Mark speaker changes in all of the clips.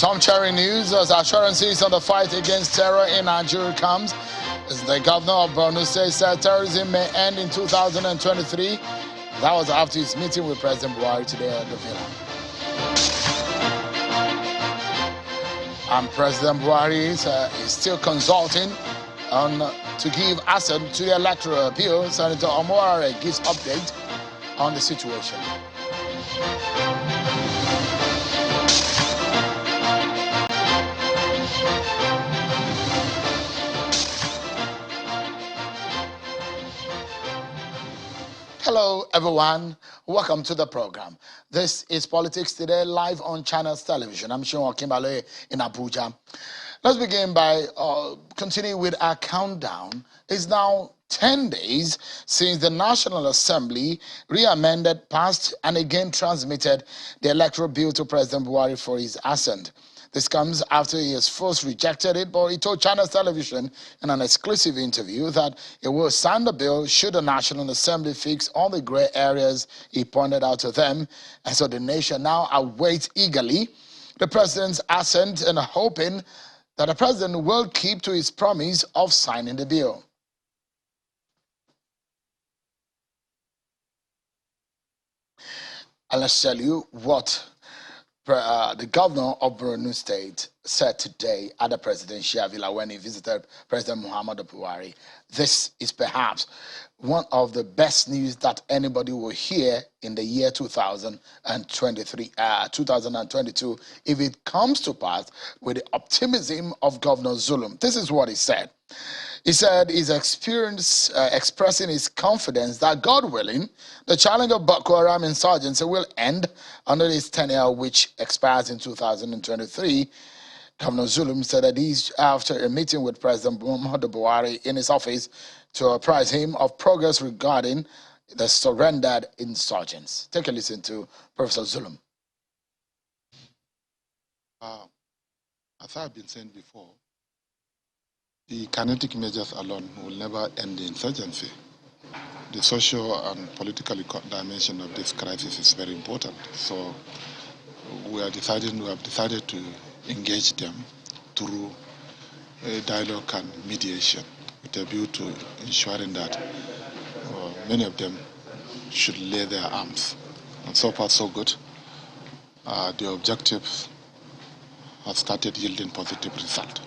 Speaker 1: Some cheering news as assurances on the fight against terror in Nigeria comes. As the governor of Borno said terrorism may end in 2023. That was after his meeting with President Buhari today at the Villa. And President Buhari is still consulting on to give assent to the electoral appeal. Senator Omoare gives update on the situation. Hello everyone, welcome to the program. This is Politics Today live on Channels Television. I'm Sean Kimbale in Abuja. Let's begin by continuing with our countdown. It's now 10 days since the National Assembly re-amended, passed and again transmitted the electoral bill to President Buhari for his assent. This comes after he has first rejected it, but he told Channels Television in an exclusive interview that he will sign the bill should the National Assembly fix all the gray areas he pointed out to them. And so the nation now awaits eagerly the president's assent and hoping that the president will keep to his promise of signing the bill. And let's tell you what the governor of Borno State said today at the presidential villa when he visited President Muhammadu Buhari. This is perhaps one of the best news that anybody will hear in the year 2022 if it comes to pass with the optimism of Governor Zulum. This is what he said. He said his experience expressing his confidence that, God willing, the challenge of Boko Haram insurgency will end under his tenure, which expires in 2023. Governor Zulum said that he's after a meeting with President Muhammadu Buhari in his office to apprise him of progress regarding the surrendered insurgents. Take a listen to Professor Zulum.
Speaker 2: As I've been saying before, the kinetic measures alone will never end the insurgency. The social and political dimension of this crisis is very important. So we have decided to engage them through dialogue and mediation with a view to ensuring that many of them should lay their arms. And so far, so good. The objectives have started yielding positive result.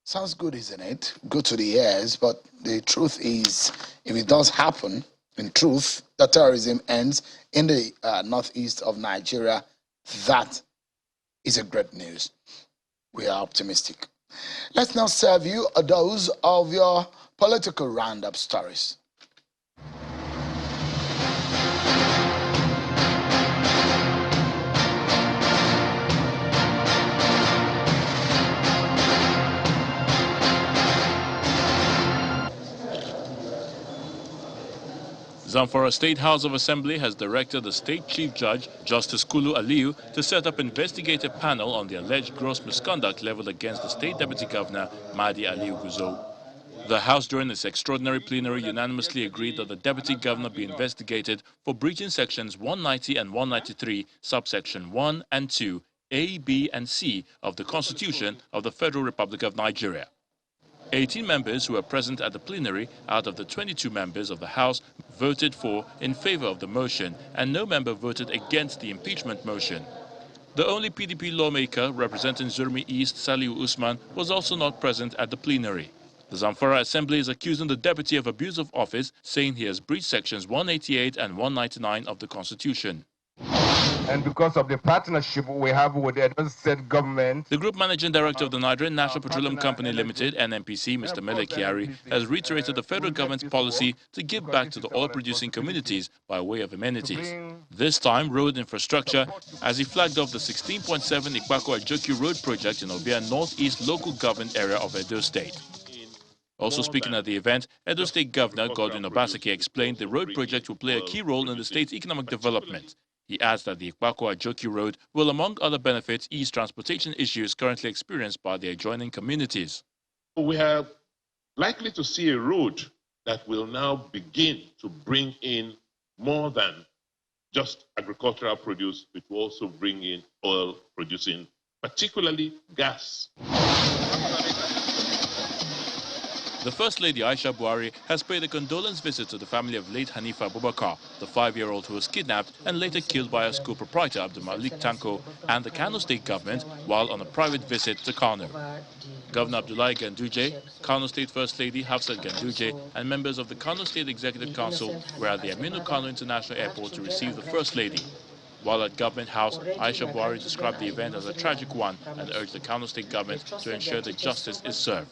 Speaker 1: Sounds good, isn't it? Good to the ears, but the truth is, if it does happen, in truth, that terrorism ends in the northeast of Nigeria, that is a great news. We are optimistic. Let's now serve you a dose of your political roundup stories.
Speaker 3: Zamfara State House of Assembly has directed the State Chief Judge, Justice Kulu Aliyu, to set up an investigative panel on the alleged gross misconduct leveled against the State Deputy Governor, Mahdi Aliyu Guzo. The House, during its extraordinary plenary, unanimously agreed that the Deputy Governor be investigated for breaching Sections 190 and 193, subsection 1 and 2, A, B, and C of the Constitution of the Federal Republic of Nigeria. 18 members who were present at the plenary out of the 22 members of the House voted in favor of the motion, and no member voted against the impeachment motion. The only PDP lawmaker representing Zurmi East, Saliu Usman, was also not present at the plenary. The Zamfara Assembly is accusing the deputy of abuse of office, saying he has breached sections 188 and 199 of the Constitution.
Speaker 4: And because of the partnership we have with the Edo State government.
Speaker 3: The Group Managing Director of the Nigerian National Petroleum Company Limited, NNPC, Mr. Mele Kyari, has reiterated the federal government's policy to give back to the oil-producing communities by way of amenities. This time, road infrastructure, as he flagged off the 16.7 Ikpako-Ajoki Road project in Obia Northeast local government area of Edo State. Also speaking at the event, Edo State Governor Godwin Obaseki explained the road project will play a key role in the state's economic development. He adds that the Ikpako-Ajoki Road will, among other benefits, ease transportation issues currently experienced by the adjoining communities.
Speaker 5: We are likely to see a road that will now begin to bring in more than just agricultural produce, it will also bring in oil producing, particularly gas.
Speaker 3: The First Lady Aisha Buhari has paid a condolence visit to the family of late Hanifa Abubakar, the 5-year-old who was kidnapped and later killed by a school proprietor Abdul Malik Tanko, and the Kano State government while on a private visit to Kano. Governor Abdullahi Ganduje, Kano State First Lady Hafsat Ganduje, and members of the Kano State Executive Council were at the Aminu Kano International Airport to receive the First Lady. While at Government House, Aisha Buhari described the event as a tragic one and urged the Kano State government to ensure that justice is served.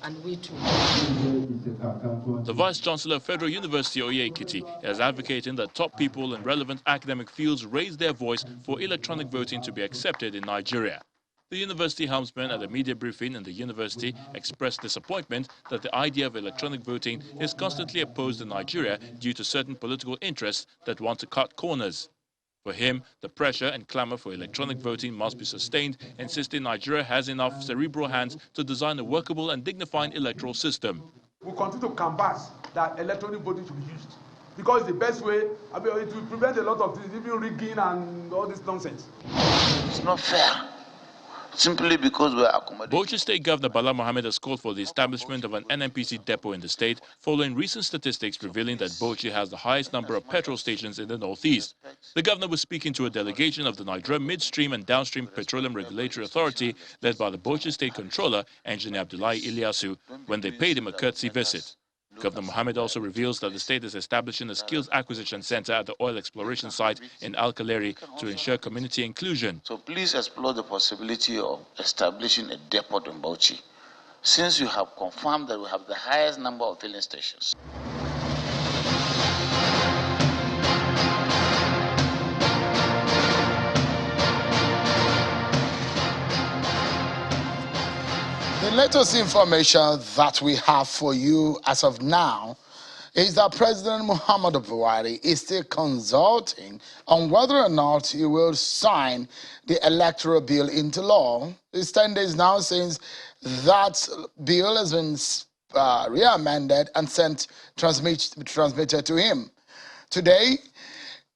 Speaker 3: The Vice-Chancellor of Federal University Oye Ekiti is advocating that top people in relevant academic fields raise their voice for electronic voting to be accepted in Nigeria. The university helmsman at a media briefing in the university expressed disappointment that the idea of electronic voting is constantly opposed in Nigeria due to certain political interests that want to cut corners. For him, the pressure and clamor for electronic voting must be sustained, insisting Nigeria has enough cerebral hands to design a workable and dignified electoral system.
Speaker 6: We continue to canvass that electronic voting should be used because it's the best way. I mean, it will prevent a lot of things, even rigging and all this nonsense.
Speaker 7: It's not fair. Simply because we are accommodating.
Speaker 3: Bauchi State Governor Bala Mohammed has called for the establishment of an NNPC depot in the state, following recent statistics revealing that Bauchi has the highest number of petrol stations in the northeast. The governor was speaking to a delegation of the Nigeria Midstream and Downstream Petroleum Regulatory Authority, led by the Bauchi State Controller, Engineer Abdullahi Ilyasu, when they paid him a courtesy visit. Governor Mohammed also reveals that the state is establishing a skills acquisition center at the oil exploration site in Al-Kaleri to ensure community inclusion.
Speaker 7: So please explore the possibility of establishing a depot in Bauchi, since you have confirmed that we have the highest number of filling stations.
Speaker 1: The latest information that we have for you as of now is that President Muhammadu Buhari is still consulting on whether or not he will sign the electoral bill into law. It's 10 days now since that bill has been re-amended and transmitted to him. Today,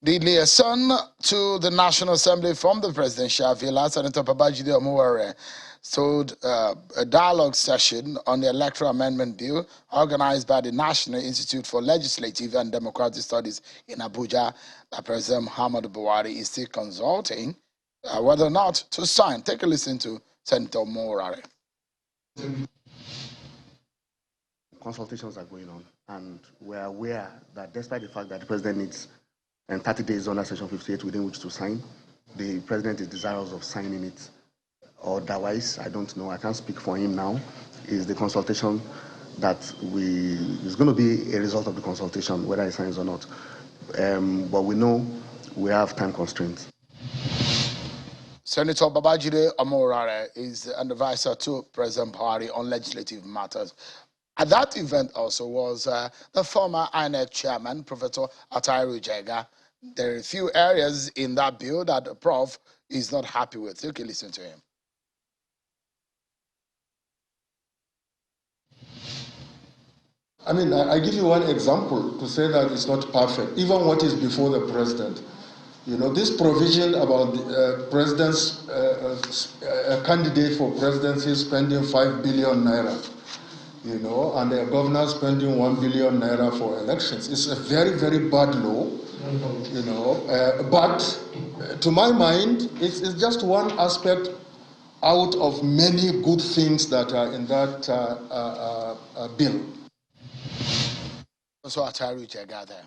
Speaker 1: the liaison to the National Assembly from the Presidential Villa, Senator Babajide Omuwere, held a dialogue session on the electoral amendment bill organized by the National Institute for Legislative and Democratic Studies in Abuja. That President Muhammadu Buhari is still consulting whether or not to sign. Take a listen to Senator Omuwere.
Speaker 8: Consultations are going on, and we're aware that despite the fact that the president needs 30 days under Section 58 within which to sign, the president is desirous of signing it. Otherwise, I don't know. I can't speak for him now. Is the consultation that is going to be a result of the consultation, whether he signs or not. But we know we have time constraints.
Speaker 1: Senator Babajide Omuwere is an advisor to President Buhari on legislative matters. At that event also was the former INEC chairman, Professor Atairu Jega. There are a few areas in that bill that the Prof is not happy with. You can listen to him.
Speaker 2: I mean, I give you one example to say that it's not perfect. Even what is before the president. You know, this provision about the president's candidate for presidency spending 5 billion naira, you know, and the governor spending 1 billion naira for elections. It's a very, very bad law, you know, but to my mind, it's just one aspect out of many good things that are in that bill.
Speaker 1: So Atairu Jega there.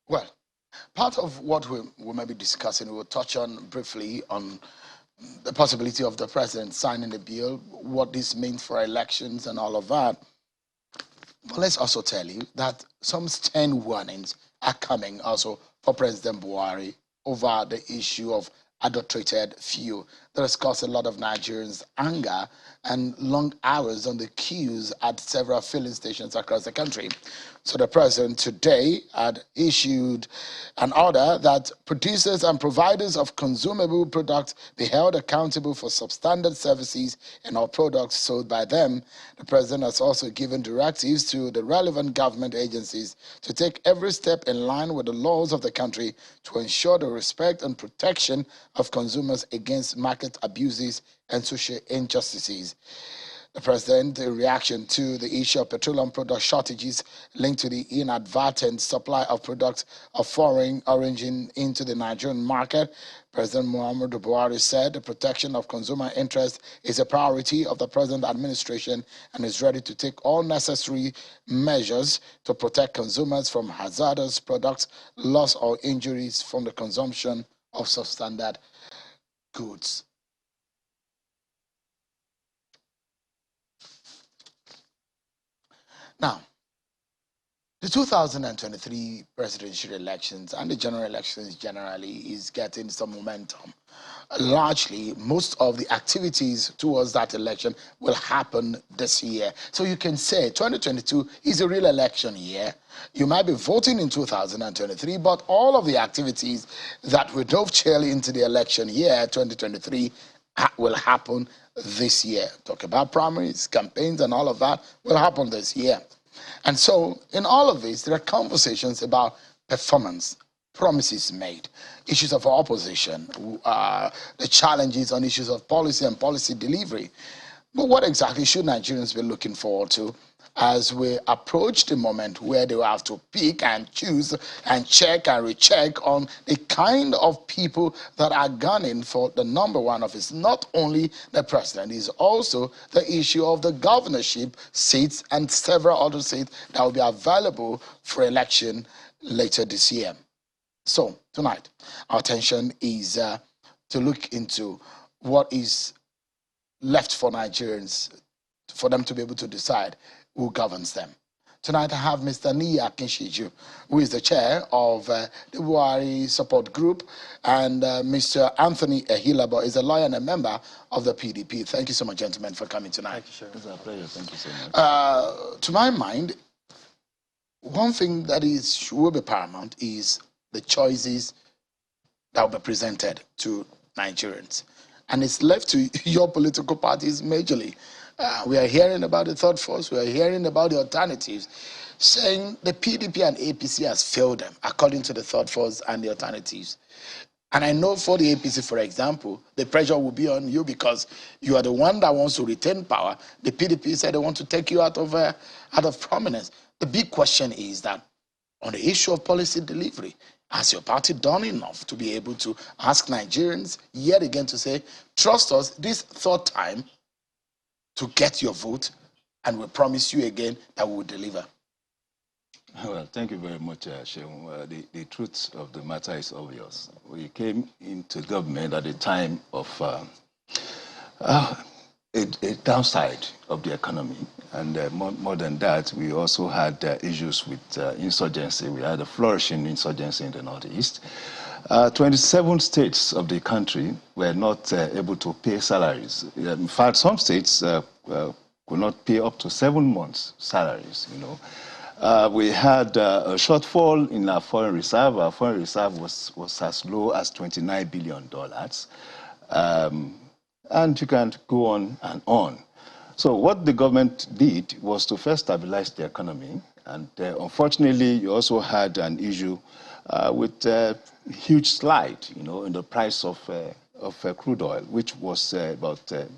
Speaker 1: Well, part of what we may be discussing, we'll touch on briefly on the possibility of the president signing the bill, what this means for elections and all of that. But let's also tell you that some stern warnings are coming also for President Buhari over the issue of adulterated fuel. that has caused a lot of Nigerians anger and long hours on the queues at several filling stations across the country. So the president today had issued an order that producers and providers of consumable products be held accountable for substandard services and all products sold by them. The president has also given directives to the relevant government agencies to take every step in line with the laws of the country to ensure the respect and protection of consumers against market abuses and social injustices. The president, in reaction to the issue of petroleum product shortages linked to the inadvertent supply of products of foreign origin into the Nigerian market, President Muhammadu Buhari said the protection of consumer interests is a priority of the present administration and is ready to take all necessary measures to protect consumers from hazardous products, loss or injuries from the consumption of substandard goods. Now, the 2023 presidential elections and the general elections generally is getting some momentum. Largely, most of the activities towards that election will happen this year. So you can say 2022 is a real election year. You might be voting in 2023, but all of the activities that will dovetail into the election year 2023 will happen this year. Talk about primaries, campaigns, and all of that will happen this year. And so, in all of this, there are conversations about performance, promises made, issues of opposition, the challenges on issues of policy and policy delivery. But what exactly should Nigerians be looking forward to as we approach the moment where they will have to pick and choose and check and recheck on the kind of people that are gunning for the number one office? Not only the president, is also the issue of the governorship seats and several other seats that will be available for election later this year. So tonight, our attention is to look into what is left for Nigerians, for them to be able to decide who governs them. Tonight I have Mr. Niyi Akinseju, who is the chair of the Buhari Support Group, and Mr. Anthony Ehilabo is a lawyer and a member of the PDP. Thank you so much, gentlemen, for coming tonight.
Speaker 9: Thank you, sir. It's a pleasure. Thank you so much.
Speaker 1: To my mind, one thing that will be paramount is the choices that will be presented to Nigerians. And it's left to your political parties majorly. We are hearing about the third force, we are hearing about the alternatives, saying the PDP and APC has failed them, according to the third force and the alternatives. And I know for the APC, for example, the pressure will be on you because you are the one that wants to retain power. The PDP said they want to take you out of prominence. The big question is that on the issue of policy delivery, has your party done enough to be able to ask Nigerians yet again to say, trust us this third time to get your vote, and we promise you again that we will deliver?
Speaker 9: Well, thank you very much, Sheung. The truth of the matter is obvious. We came into government at a time of a downside of the economy. And more than that, we also had issues with insurgency. We had a flourishing insurgency in the Northeast. 27 states of the country were not able to pay salaries. In fact, some states could not pay up to 7 months' salaries, you know. We had a shortfall in our foreign reserve. Our foreign reserve was as low as $29 billion. And you can go on and on. So what the government did was to first stabilize the economy. And unfortunately, you also had an issue with a huge slide, you know, in the price of crude oil, which was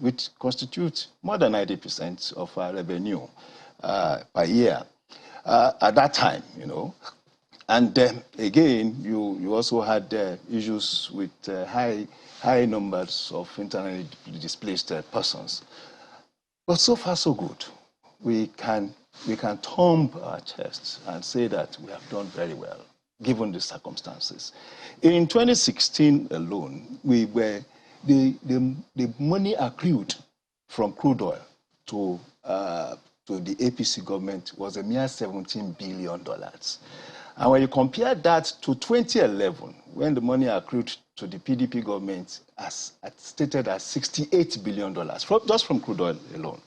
Speaker 9: which constitutes more than 90% of our revenue per year at that time, you know. And again, you also had issues with high numbers of internally displaced persons. But so far, so good. We can thump our chests and say that we have done very well, given the circumstances. In 2016 alone, the money accrued from crude oil to the APC government was a mere $17 billion. And when you compare that to 2011, when the money accrued to the PDP government as stated as $68 billion, just from crude oil alone,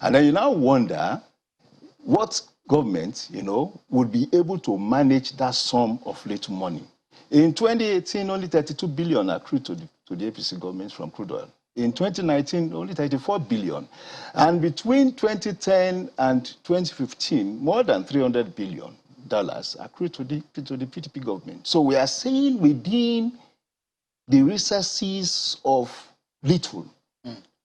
Speaker 9: and then you now wonder what government, would be able to manage that sum of little money. In 2018, only 32 billion accrued to the APC government from crude oil. In 2019, only 34 billion. And between 2010 and 2015, more than $300 billion accrued to the PDP government. So we are saying within the recesses of little,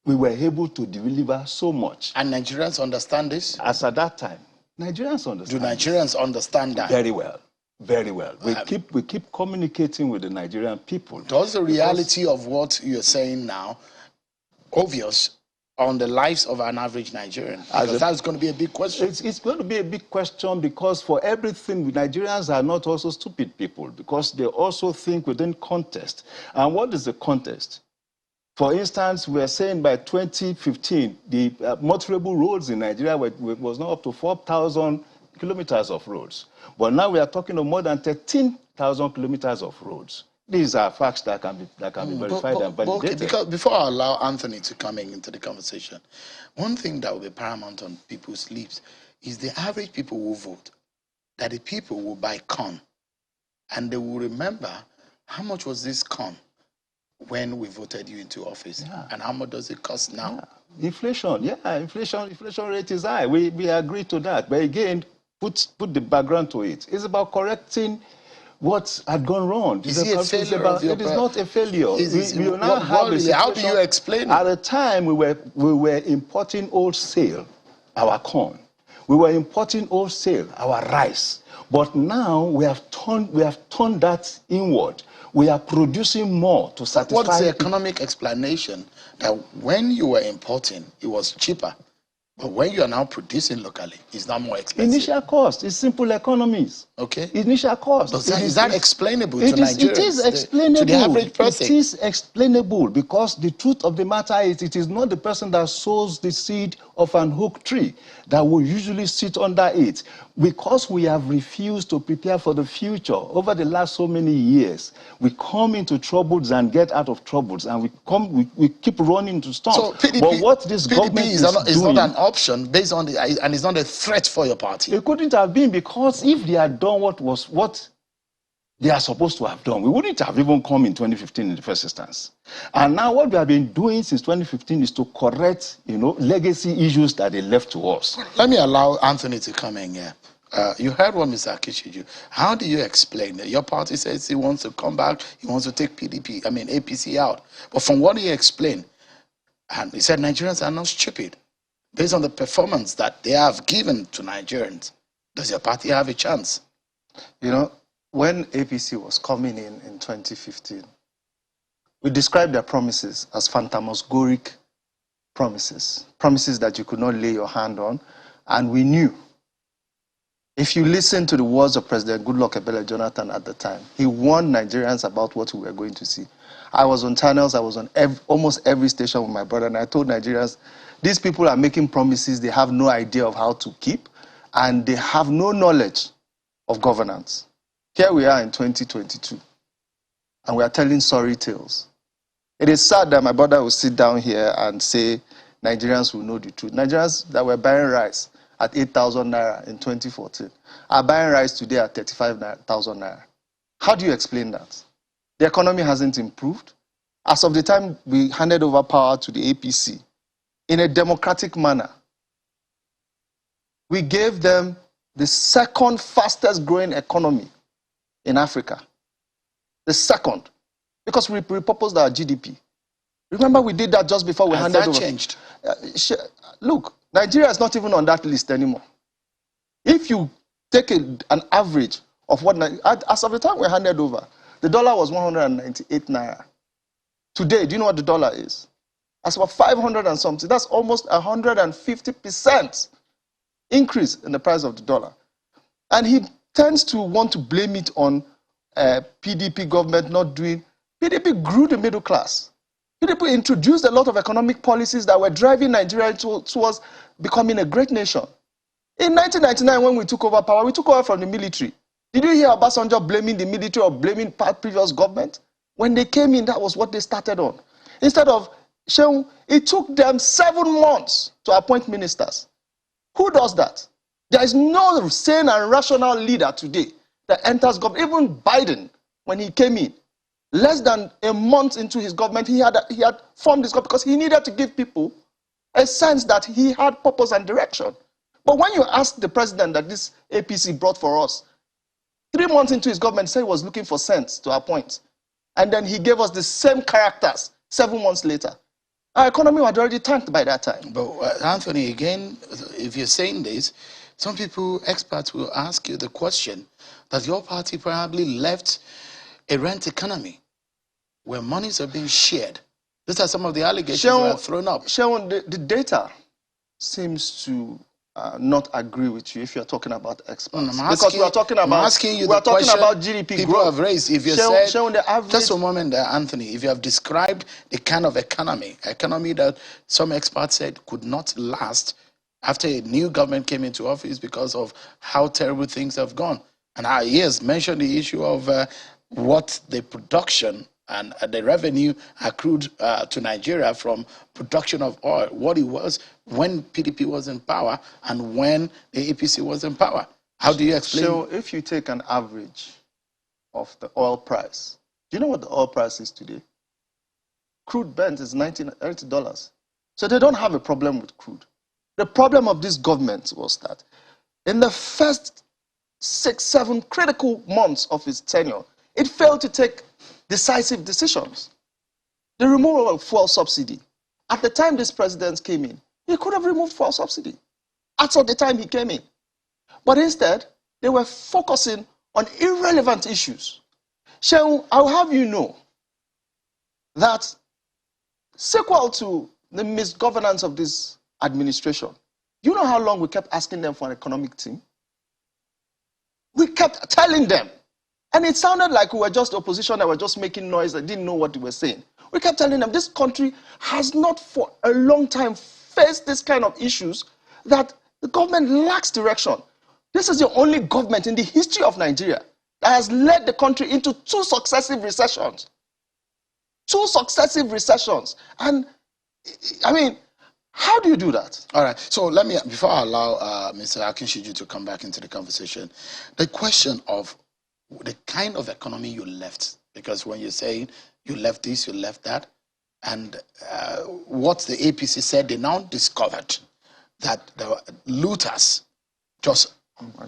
Speaker 9: we were able to deliver so much.
Speaker 1: And Nigerians understand this?
Speaker 9: As at that time, Nigerians understand.
Speaker 1: Do Nigerians understand that?
Speaker 9: Very well. Very well. We keep communicating with the Nigerian people.
Speaker 1: Does the reality of what you're saying now obvious on the lives of an average Nigerian? Because that's going to be a big question.
Speaker 9: It's going to be a big question because for everything, Nigerians are not also stupid people because they also think within context. And what is the context? For instance, we are saying by 2015, the motorable roads in Nigeria was now up to 4,000 kilometers of roads. But now we are talking of more than 13,000 kilometers of roads. These are facts that can be verified and validated.
Speaker 1: Okay, because before I allow Anthony to come into the conversation, one thing that will be paramount on people's lips is the average people will vote, that the people will buy corn, and they will remember how much was this corn when we voted you into office, and how much does it cost now?
Speaker 9: Inflation, inflation rate is high. We agree to that. But again, put the background to it. It's about correcting what had gone wrong.
Speaker 1: Is it a failure?
Speaker 9: It is not a failure.
Speaker 1: How do you explain it?
Speaker 9: At the time, we were importing wholesale our corn. We were importing wholesale our rice. But now we have turned that inward. We are producing more to satisfy.
Speaker 1: What's the economic explanation that when you were importing, it was cheaper, but when you are now producing locally, it's now more expensive?
Speaker 9: Initial cost. It's simple economies.
Speaker 1: Okay.
Speaker 9: Initial cost.
Speaker 1: Is that explainable to Nigerians?
Speaker 9: It is explainable.
Speaker 1: To the average person?
Speaker 9: It is explainable because the truth of the matter is it is not the person that sows the seed of an oak tree that will usually sit under it. Because we have refused to prepare for the future over the last so many years, we come into troubles and get out of troubles, and we keep running into storms.
Speaker 1: So PDP,
Speaker 9: but what this government is doing,
Speaker 1: not an option based on and it's not a threat for your party.
Speaker 9: It couldn't have been, because if they had done what they are supposed to have done, we wouldn't have even come in 2015 in the first instance. And now what we have been doing since 2015 is to correct, legacy issues that they left to us.
Speaker 1: Let me allow Anthony to come in here. You heard what Mr. Akishiju. How do you explain that your party says he wants to come back, he wants to take APC out? But from what he explained, and he said Nigerians are not stupid. Based on the performance that they have given to Nigerians, does your party have a chance?
Speaker 10: When APC was coming in 2015, we described their promises as phantasmagoric promises that you could not lay your hand on, and we knew. If you listen to the words of President Goodluck Ebele Jonathan at the time, he warned Nigerians about what we were going to see. I was on channels, I was on almost every station with my brother, and I told Nigerians, these people are making promises they have no idea of how to keep, and they have no knowledge of governance. Here we are in 2022, and we are telling sorry tales. It is sad that my brother will sit down here and say Nigerians will know the truth. Nigerians that were buying rice at 8,000 naira in 2014 are buying rice today at 35,000 naira. How do you explain that? The economy hasn't improved. As of the time we handed over power to the APC, in a democratic manner, we gave them the second fastest growing economy in Africa. The second. Because we repurposed our GDP. Remember, we did that just before we handed over.
Speaker 1: Has that changed?
Speaker 10: Look, Nigeria is not even on that list anymore. If you take an average of what, as of the time we handed over, the dollar was 198 naira. Today, do you know what the dollar is? That's about 500 and something. That's almost 150% increase in the price of the dollar. And he tends to want to blame it on PDP government not doing. PDP grew the middle class. PDP introduced a lot of economic policies that were driving Nigeria towards becoming a great nation. In 1999, when we took over power, we took over from the military. Did you hear Obasanjo blaming the military or blaming previous government? When they came in, that was what they started on. Instead of showing, it took them 7 months to appoint ministers. Who does that? There is no sane and rational leader today that enters government. Even Biden, when he came in, less than a month into his government, he had formed this government because he needed to give people a sense that he had purpose and direction. But when you ask the president that this APC brought for us, 3 months into his government, said he was looking for sense to appoint. And then he gave us the same characters 7 months later. Our economy had already tanked by that time.
Speaker 1: But Anthony, again, if you're saying this, some people, experts, will ask you the question that your party probably left a rent economy where monies are being shared. These are some of the allegations that are thrown up.
Speaker 10: Shaun, the data seems to not agree with you if you're talking about experts.
Speaker 1: Because we're talking about
Speaker 10: GDP
Speaker 1: people
Speaker 10: growth.
Speaker 1: have raised. If you
Speaker 10: Shaun, the average,
Speaker 1: just a moment there, Anthony, if you have described the kind of economy that some experts said could not last after a new government came into office because of how terrible things have gone. And he has mentioned the issue of what the production and the revenue accrued to Nigeria from production of oil, what it was when PDP was in power and when the APC was in power. How do you explain?
Speaker 10: So if you take an average of the oil price, do you know what the oil price is today? Crude Brent is $90. So they don't have a problem with crude. The problem of this government was that in the first 6, 7 critical months of its tenure, it failed to take decisive decisions. The removal of fuel subsidy. At the time this president came in, he could have removed fuel subsidy. At the time he came in. But instead, they were focusing on irrelevant issues. Shaun, I'll have you know that sequel to the misgovernance of this administration, you know how long we kept asking them for an economic team? We kept telling them. And it sounded like we were just opposition that were just making noise that didn't know what they were saying. We kept telling them this country has not for a long time faced this kind of issues, that the government lacks direction. This is the only government in the history of Nigeria that has led the country into 2 successive recessions. 2 successive recessions. And, I mean, how do you do that?
Speaker 1: All right. So let me, before I allow Mr. Akinshiju to come back into the conversation, the question of the kind of economy you left, because when you're saying you left this, you left that, and what the APC said, they now discovered that the looters just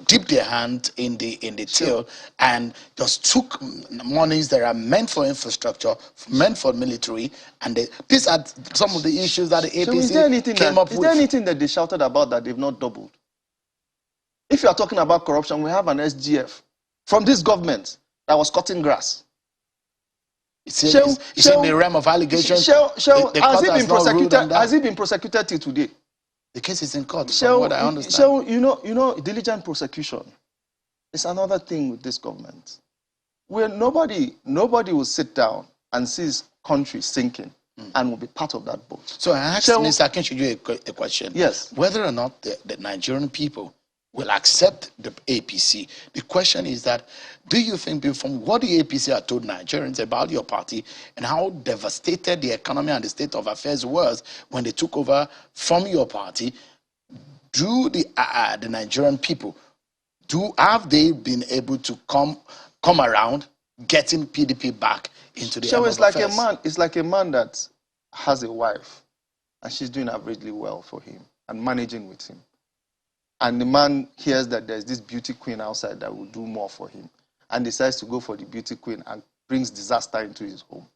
Speaker 1: dipped their hand in the till and just took monies that are meant for infrastructure, meant for military, and these are some of the issues that the APC came up with.
Speaker 10: Is there anything that they shouted about that they've not doubled? If you are talking about corruption, we have an SGF from this government that was cutting grass.
Speaker 1: It's in the realm of allegations.
Speaker 10: Has he been prosecuted till today?
Speaker 1: The case is in court, from what I understand.
Speaker 10: So, you know, diligent prosecution is another thing with this government. Where nobody will sit down and see his country sinking and will be part of that boat.
Speaker 1: So I asked Mr. Akinshiju a question.
Speaker 10: Yes.
Speaker 1: Whether or not the Nigerian people will accept the APC. The question is that, do you think, from what the APC had told Nigerians about your party and how devastated the economy and the state of affairs was when they took over from your party, do the Nigerian people, have they been able to come around getting PDP back into the
Speaker 10: affairs? It's like a man that has a wife and she's doing averagely well for him and managing with him. And the man hears that there's this beauty queen outside that will do more for him and decides to go for the beauty queen and brings disaster into his home.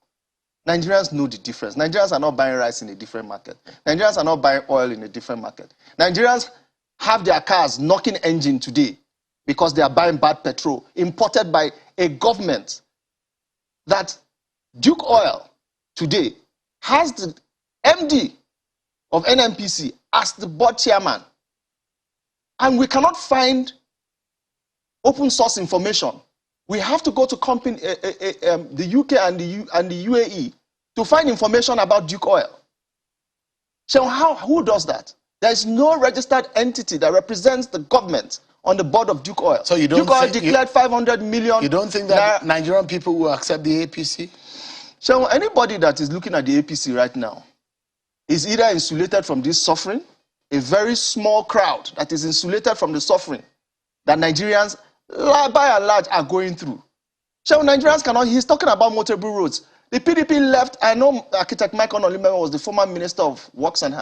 Speaker 10: Nigerians know the difference. Nigerians are not buying rice in a different market. Nigerians are not buying oil in a different market. Nigerians have their cars knocking engine today because they are buying bad petrol imported by a government that Duke Oil today has the MD of NNPC as the board chairman. And we cannot find open source information. We have to go to the UK and the UAE to find information about Duke Oil. So who does that? There is no registered entity that represents the government on the board of Duke Oil.
Speaker 1: So you don't
Speaker 10: Duke Oil declared 500 million.
Speaker 1: You don't think that Nigerian people will accept the APC?
Speaker 10: So anybody that is looking at the APC right now is either insulated from this suffering, a very small crowd that is insulated from the suffering that Nigerians, by and large, are going through. So Nigerians cannot, he's talking about motorable roads. The PDP left, I know Architect Michael Olimeme was the former Minister of Works and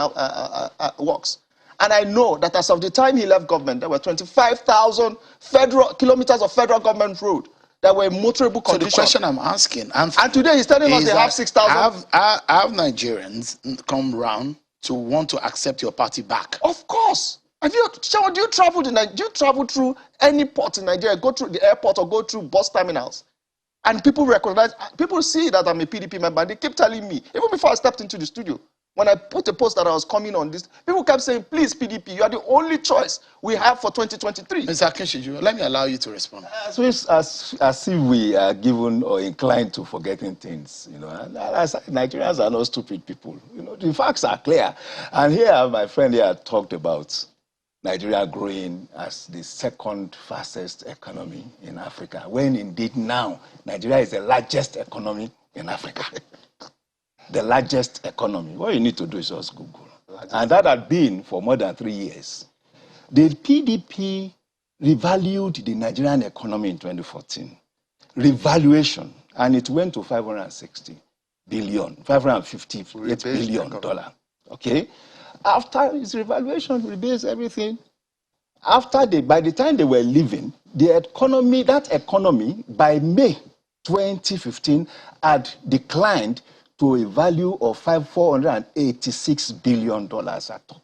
Speaker 10: Works. And I know that as of the time he left government, there were 25,000 kilometers of federal government road that were in motorable condition.
Speaker 1: So the question I'm asking,
Speaker 10: and today he's telling us they have 6,000.
Speaker 1: Have Nigerians come round to want to accept your party back?
Speaker 10: Of course. Do you travel through any port in Nigeria, go through the airport or go through bus terminals? And people recognize, people see that I'm a PDP member. They keep telling me, even before I stepped into the studio, when I put a post that I was coming on this, people kept saying, please, PDP, you are the only choice we have for 2023.
Speaker 1: Mr. Akinshiju, let me allow you to respond.
Speaker 9: As if we are given or inclined to forgetting things, you know. And Nigerians are not stupid people. You know, the facts are clear. And here, my friend here talked about Nigeria growing as the second fastest economy in Africa, when indeed now Nigeria is the largest economy in Africa. The largest economy. What you need to do is just Google. And that had been for more than 3 years. The PDP revalued the Nigerian economy in 2014. Revaluation. And it went to $558 billion. Okay? After his revaluation, rebased everything. By the time they were leaving, that economy, by May 2015, had declined to a value of $486 billion.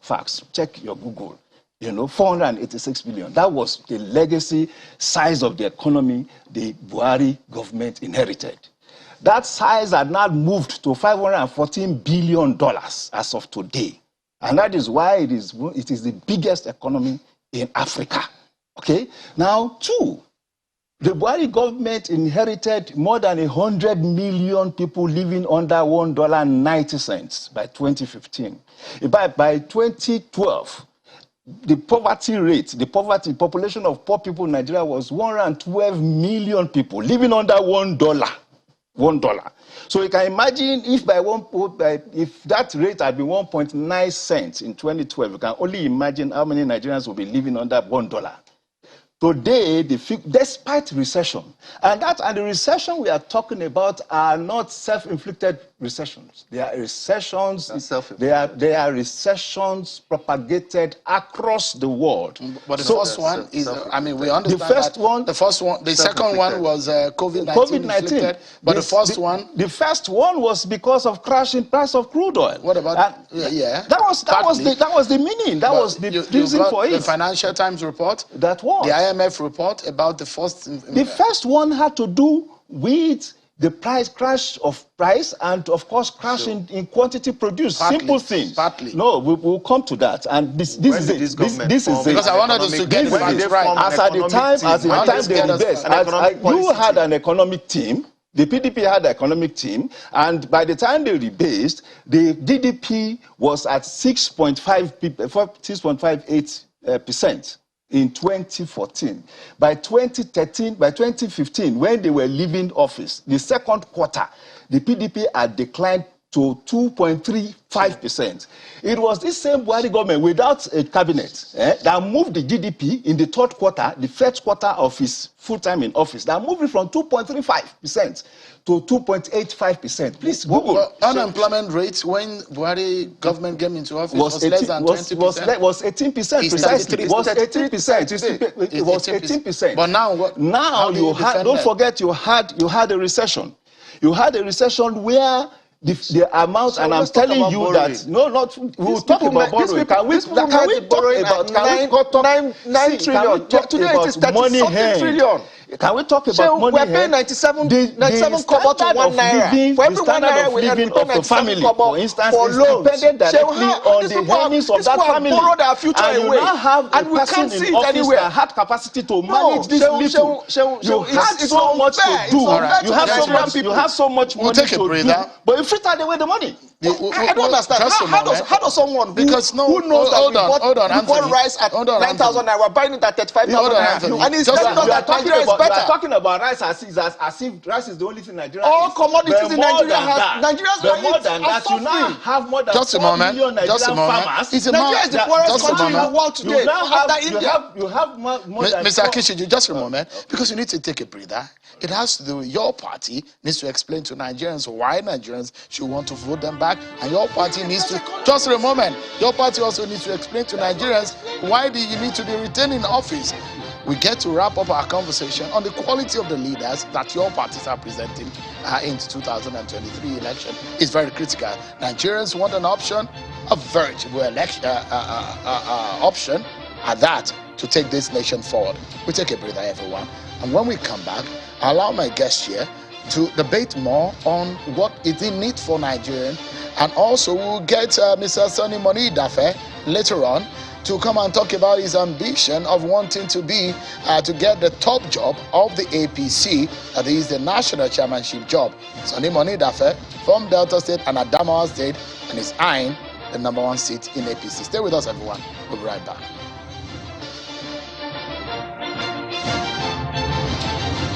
Speaker 9: Facts. Check your Google. You know, 486 billion. That was the legacy size of the economy the Buhari government inherited. That size had now moved to $514 billion as of today. And that is why it is the biggest economy in Africa. Okay? Now, two, the Buhari government inherited more than 100 million people living under $1.90 by 2015. By 2012, the poverty rate, the population of poor people in Nigeria was 112 million people living under $1. So you can imagine if if that rate had been 1.9 cents in 2012, you can only imagine how many Nigerians will be living under $1. Today, despite recession, and the recession we are talking about are not self-inflicted recessions. They are recessions. They are recessions propagated across the world.
Speaker 1: But the first one is, I mean, we understand the second one was COVID-19. But the first one
Speaker 9: was because of crashing price of crude oil.
Speaker 1: What about
Speaker 9: that was the meaning. That was the reason for it.
Speaker 1: The Financial Times report.
Speaker 9: That was
Speaker 1: the IMF report about the first.
Speaker 9: The first one had to do with the crash of price and, of course, crash in quantity produced. Simple things. No, we'll come to that. And this is it. This is it.
Speaker 1: Because I wanted us to get it right.
Speaker 9: As at the time they rebased, you had an economic team. The PDP had an economic team, and by the time they rebased, the GDP was at 6.58%. In 2014. By 2015, when they were leaving office, the second quarter, the PDP had declined to 2.35%. It was this same Buhari government without a cabinet that moved the GDP in the third quarter, the first quarter of his full time in office, that moved it from 2.35% to 2.85%. Please Google.
Speaker 1: Unemployment rate when Buhari government came into office was less than 20%.
Speaker 9: Was 18% precisely. It was 18%. It was 18%.
Speaker 1: But now what?
Speaker 9: Now you had. Don't forget, you had a recession. You had a recession where the amount, and I'm telling you that we'll talk about borrowing. Can we talk about 9 trillion?
Speaker 10: Today it is 30 trillion.
Speaker 9: Can we talk about money?
Speaker 10: We're paying 97 kobo to 1 naira. For every 1 naira we pay 97 kobo
Speaker 9: for instance,
Speaker 10: for
Speaker 9: is
Speaker 10: loans.
Speaker 9: dependent directly on the earnings of that family.
Speaker 10: Borrowed our future
Speaker 9: and
Speaker 10: away.
Speaker 9: You now have
Speaker 10: and
Speaker 9: a
Speaker 10: we
Speaker 9: person
Speaker 10: can't see
Speaker 9: in
Speaker 10: it
Speaker 9: office
Speaker 10: anywhere.
Speaker 9: that had capacity to manage this little. You had so much to do. You have so much money to do. But you frittered away the money.
Speaker 10: I don't understand. How does someone who knows that we bought rice at 9,000 naira, we're buying it at 35,000 naira, and he's telling us that Nigeria is better?
Speaker 9: You are talking about rice as if rice is the only thing Nigeria
Speaker 10: all
Speaker 9: is.
Speaker 10: commodities in Nigeria has Nigerians
Speaker 9: more than that, you now have more than 4 million Nigerian farmers.
Speaker 10: Nigeria is the poorest country in the world today.
Speaker 9: You have more than
Speaker 1: Mr. Akishiju, just a moment, because you need to take a breather. It has to do with your party needs to explain to Nigerians why Nigerians should want to vote them back, and your party needs to, just a moment, your party also needs to explain to Nigerians why do you need to be retained in office. We get to wrap up our conversation on the quality of the leaders that your parties are presenting in 2023 election. It's very critical. Nigerians want an option, a veritable election option at that, to take this nation forward. We take a breather, everyone. And when we come back, I allow my guests here to debate more on what is in need for Nigerians. And also we'll get Mr. Sonny Monidafe later on to come and talk about his ambition of wanting to be, to get the top job of the APC, that is the national chairmanship job. Sonny Monidafe from Delta State and Adamawa State, and is eyeing the #1 seat in APC. Stay with us, everyone. We'll be right back.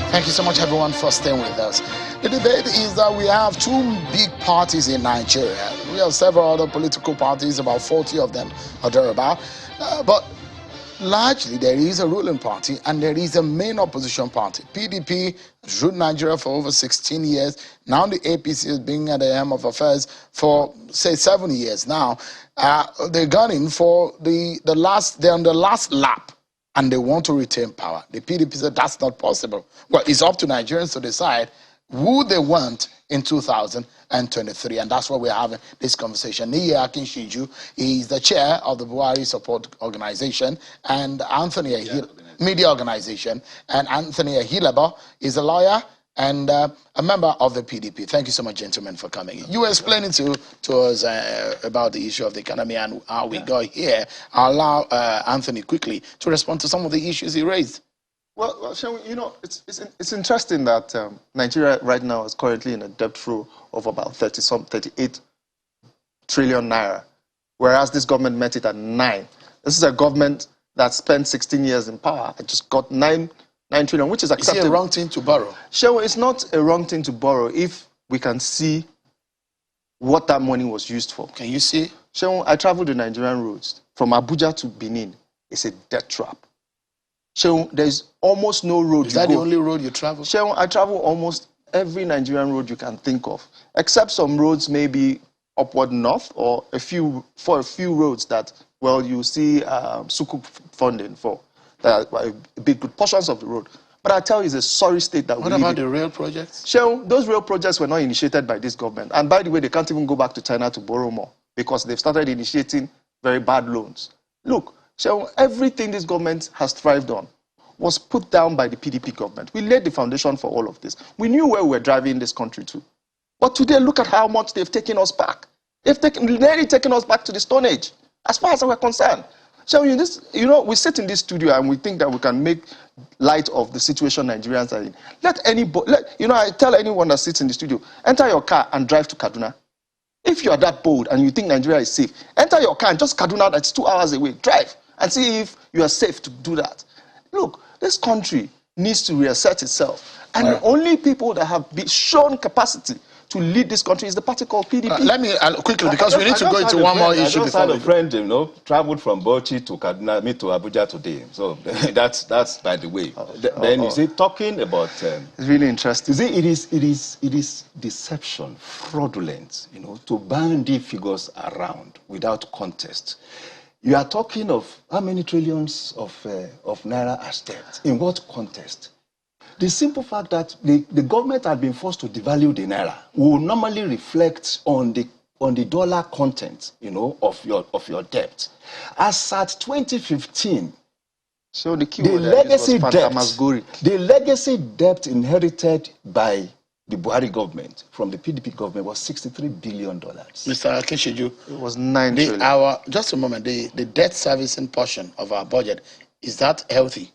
Speaker 1: Thank you so much, everyone, for staying with us. The debate is that we have two big parties in Nigeria. We have several other political parties, about 40 of them or thereabout. But largely, there is a ruling party and there is a main opposition party. PDP has ruled Nigeria for over 16 years. Now the APC is being at the helm of affairs for, say, 7 years now. They're gunning for they're on the last lap, and they want to retain power. The PDP said that's not possible. Well, it's up to Nigerians to decide who they want in 2023, and that's why we're having this conversation. Niyi Akinshiju is the chair of the Buhari Support Organization, and Media Organization, and Anthony Ahilaba is a lawyer and a member of the PDP. Thank you so much, gentlemen, for coming. You were explaining to us about the issue of the economy and how we got here. I'll allow Anthony quickly to respond to some of the issues he raised.
Speaker 10: Well, you know, it's interesting that Nigeria right now is currently in a debt row of about 38 trillion naira, whereas this government met it at 9. This is a government that spent 16 years in power and just got 9 trillion, which is acceptable.
Speaker 1: Is it a wrong thing to borrow?
Speaker 10: Sure, it's not a wrong thing to borrow if we can see what that money was used for.
Speaker 1: Can you see?
Speaker 10: Sure, I traveled the Nigerian roads from Abuja to Benin. It's a debt trap. Sure, there's almost no road.
Speaker 1: Is that the only road you travel?
Speaker 10: Sure, I travel almost every Nigerian road you can think of, except some roads maybe upward north or a few roads that, well, you see Sukuk funding for. Big good portions of the road. But I tell you, it's a sorry state that we live in.
Speaker 1: What about the rail projects?
Speaker 10: Sure, those rail projects were not initiated by this government. And by the way, they can't even go back to China to borrow more because they've started initiating very bad loans. Look, sure, everything this government has thrived on was put down by the PDP government. We laid the foundation for all of this. We knew where we were driving this country to. But today, look at how much they've taken us back. They've nearly taken us back to the Stone Age, as far as we're concerned. So, you know, we sit in this studio and we think that we can make light of the situation Nigerians are in. I tell anyone that sits in the studio, enter your car and drive to Kaduna. If you are that bold and you think Nigeria is safe, enter your car and just Kaduna, that's 2 hours away, drive and see if you are safe to do that. Look, this country needs to reassert itself. And the only people that have been shown capacity to lead this country is the party called PDP.
Speaker 1: Let me quickly, because we need to go into one more issue.
Speaker 9: I just had a friend, traveled from Bauchi to Kaduna, to Abuja today. So that's by the way. Then is it talking about?
Speaker 10: It's really interesting.
Speaker 9: It is deception, fraudulent. To bandy figures around without contest. You are talking of how many trillions of naira are spent in what context? The simple fact that the government had been forced to devalue the naira will normally reflect on the dollar content, of your debt. As at 2015,
Speaker 10: So the key
Speaker 9: The
Speaker 10: word
Speaker 9: legacy
Speaker 10: was
Speaker 9: debt,
Speaker 10: phantasmagoric.
Speaker 9: the legacy debt inherited by the Buhari government from the PDP government was $63 billion.
Speaker 1: Mr. Akinshiju,
Speaker 10: It was 9 trillion.
Speaker 1: Just a moment, the debt servicing portion of our budget, is that healthy?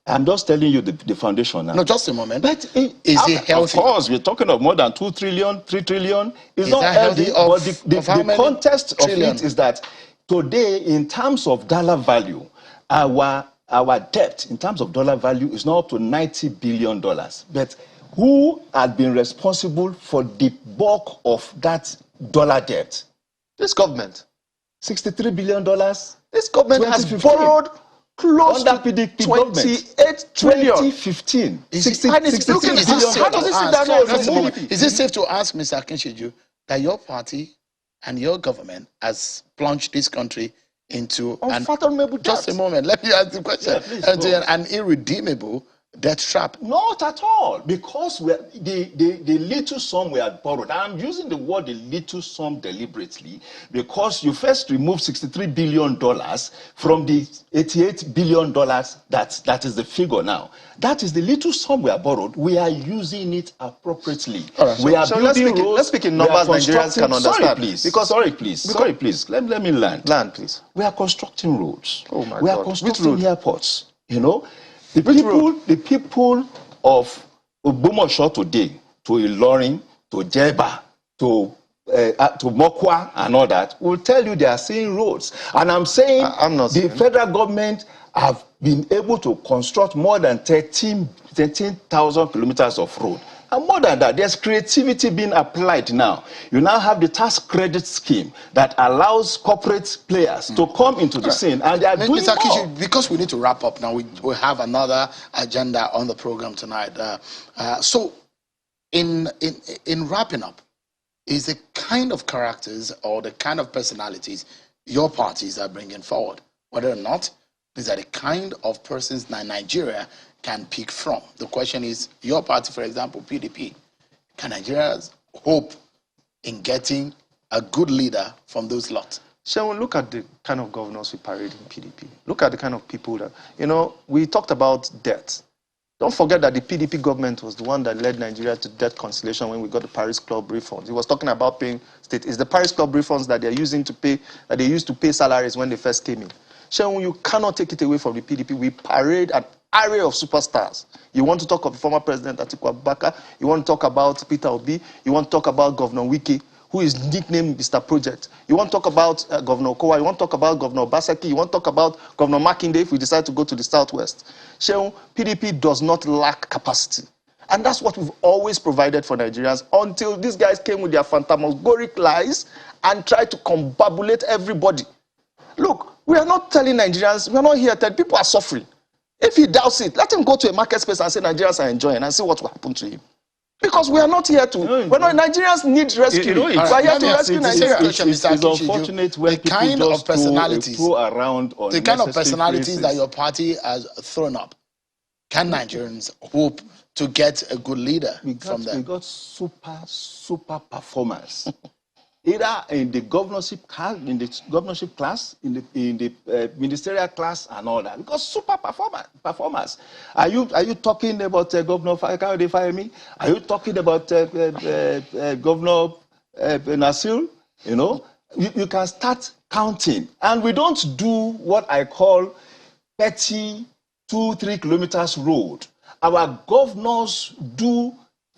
Speaker 9: I'm just telling you the foundation now.
Speaker 1: No, just a moment.
Speaker 9: But
Speaker 1: is it healthy?
Speaker 9: Of course, we're talking of more than 2 trillion, 3 trillion. It's
Speaker 1: Is
Speaker 9: not
Speaker 1: that
Speaker 9: healthy,
Speaker 1: healthy
Speaker 9: but the context of it is that today, in terms of dollar value, our debt in terms of dollar value is now up to $90 billion. But who had been responsible for the bulk of that dollar debt?
Speaker 10: This government.
Speaker 9: $63 billion.
Speaker 10: This government has borrowed close to
Speaker 9: PDP
Speaker 10: 28 trillion.
Speaker 9: 2015.
Speaker 1: Is it safe to ask, Mr. Akinshiju, that your party and your government has plunged this country into
Speaker 10: unfathomable debt?
Speaker 1: Just a moment, let me ask the question.
Speaker 9: Yeah,
Speaker 1: an irredeemable debt trap?
Speaker 9: Not at all, because the little sum we had borrowed, I'm using the word the little sum deliberately, because you first remove $63 billion from the $88 billion that is the figure now. That is the little sum we have borrowed. We are using it appropriately.
Speaker 10: Right.
Speaker 9: We are building roads.
Speaker 10: Let's speak in numbers Nigerians can understand.
Speaker 9: Sorry, please. Let me land.
Speaker 10: Land, please.
Speaker 9: We are constructing roads.
Speaker 10: Oh my God.
Speaker 9: We are constructing airports. You know, the people of Ogbomoso today, to Ilorin, to Jeba, to Mokwa and all that, will tell you they are seeing roads. And I'm saying the federal government have been able to construct more than 13,000 kilometers of road. And more than that, there's creativity being applied now. You now have the tax credit scheme that allows corporate players to come into the scene, and they are doing
Speaker 1: Mr.
Speaker 9: more.
Speaker 1: Kishi, because we need to wrap up now, we have another agenda on the program tonight. So, in wrapping up, is the kind of characters or the kind of personalities your parties are bringing forward, whether or not these are the kind of persons that Nigeria can pick from. The question is, your party, for example, PDP, can Nigerians hope in getting a good leader from those lots?
Speaker 10: Shall we look at the kind of governors we parade in PDP? Look at the kind of people that, we talked about debt. Don't forget that the PDP government was the one that led Nigeria to debt conciliation when we got the Paris Club refunds. He was talking about paying state. It's the Paris Club refunds that they're using to pay, that they used to pay salaries when they first came in. Shall you cannot take it away from the PDP. We parade an array of superstars. You want to talk of former President Atiku Abubakar, you want to talk about Peter Obi, you want to talk about Governor Wike, who is nicknamed Mr. Project. You want to talk about Governor Okowa, you want to talk about Governor Obaseki, you want to talk about Governor Makinde if we decide to go to the southwest. Shehu, PDP does not lack capacity. And that's what we've always provided for Nigerians until these guys came with their phantasmagoric lies and tried to confabulate everybody. Look, we are not telling Nigerians, we are not here telling people are suffering. If he doubts it, let him go to a market space and say Nigerians are enjoying and see what will happen to him. Because we are not here to. Nigerians need rescue. We are here to rescue Nigeria.
Speaker 9: It's unfortunate when
Speaker 1: the kind of personalities
Speaker 9: throw around on
Speaker 1: the kind of personalities that your party has thrown up. Can Nigerians hope to get a good leader from them?
Speaker 9: We got super performers. Either in the governorship class, in the ministerial class, and all that. Because super performers. Are you talking about Governor Fayemi? Are you talking about Governor Nasir? You can start counting, and we don't do what I call petty 2-3 kilometers road. Our governors do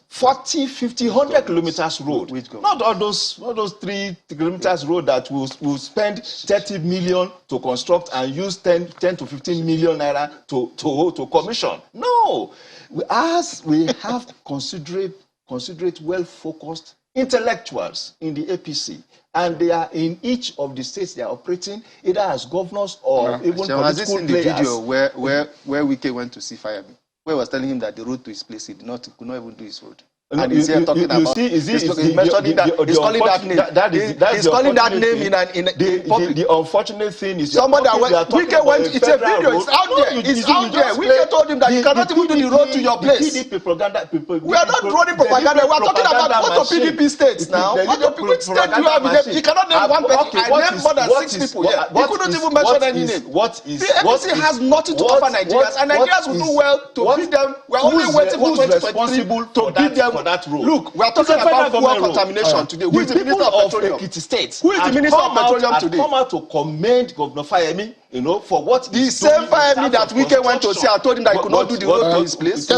Speaker 9: 40, 50, 100 kilometers road. Not all those 3 kilometers road that will spend 30 million to construct and use 10 to 15 million naira to commission. No. We have considerate, well-focused intellectuals in the APC. And they are in each of the states they are operating, either as governors or even political players.
Speaker 10: In the video where Wike went to see Fayemi, where he was telling him that the road to his place, he could not even do his road. And he's here talking about. He's mentioning that. He's calling that name. He's calling that name in public.
Speaker 9: The unfortunate thing is
Speaker 10: somebody that Wike went. It's a video. It's out there. It's out there. Wike told him that you cannot even do the road to your place.
Speaker 9: PDP propaganda people.
Speaker 10: We are not running propaganda. We are talking about what to PDP states now. Which state do you have? You cannot name one person. I named more than 6 people here. You couldn't even mention any name. The APC has nothing to offer Nigerians, and Nigerians will do well to beat them. We are only waiting for 2023 to beat them.
Speaker 9: That role.
Speaker 10: Look, we are talking about fuel contamination today. Who is the Minister of Petroleum?
Speaker 9: Ekiti State.
Speaker 10: Who is the Minister of Petroleum today?
Speaker 9: Come out to commend Governor Fayemi, for what
Speaker 10: the same Fayemi that Wike went to see. I told him that he could not do the road to his place.
Speaker 9: We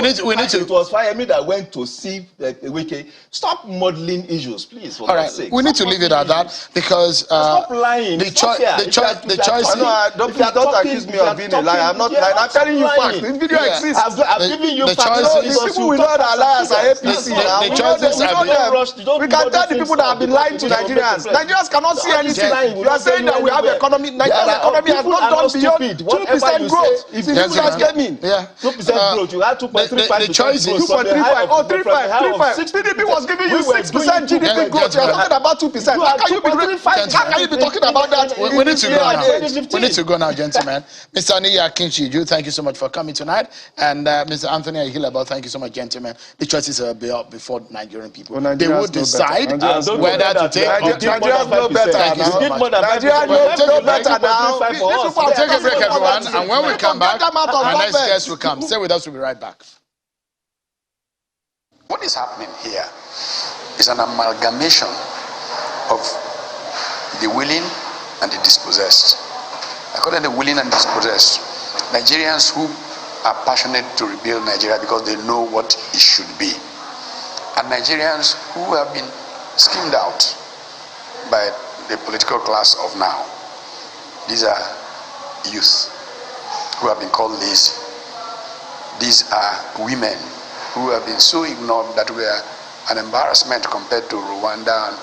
Speaker 9: need to. It was Fayemi that went to see Wike. Stop modeling issues, please.
Speaker 1: All right, we need to leave it at that because
Speaker 9: stop lying.
Speaker 1: The choice.
Speaker 10: Don't accuse me of being a liar. I'm not lying. I'm telling you facts. This video exists.
Speaker 9: I've given you facts.
Speaker 10: The people we know that are liars are APC now. We know them. We can tell the people that have been lying to Nigerians. Nigerians cannot see anything. You are saying that we have economy. Nigeria's economy has not done beyond 2% growth since you guys came in.
Speaker 9: 2% growth. You had 2.35%.
Speaker 1: The choice is
Speaker 10: 2.35. Oh, 3.5. PDP was giving you 6% GDP growth. You are talking about 2%. How can you be talking about that?
Speaker 1: We need to go now. We need to go now, gentlemen. Mr. Aniya Kinchiju, thank you so much for coming tonight. And Mr. Anthony Ahilaba, thank you so much, gentlemen. The choices will be up before Nigerian people. They will decide whether to take
Speaker 10: Nigerians know better now. Nigerians know better now.
Speaker 1: Take a break, everyone. And when we come back, our next guest will come. Stay with us. We'll be right back.
Speaker 11: What is happening here is an amalgamation of the willing and the dispossessed. I call them the willing and dispossessed. Nigerians who are passionate to rebuild Nigeria because they know what it should be. And Nigerians who have been schemed out by the political class of now. These are youth who have been called lazy. These are women who have been so ignored that we are an embarrassment compared to Rwanda and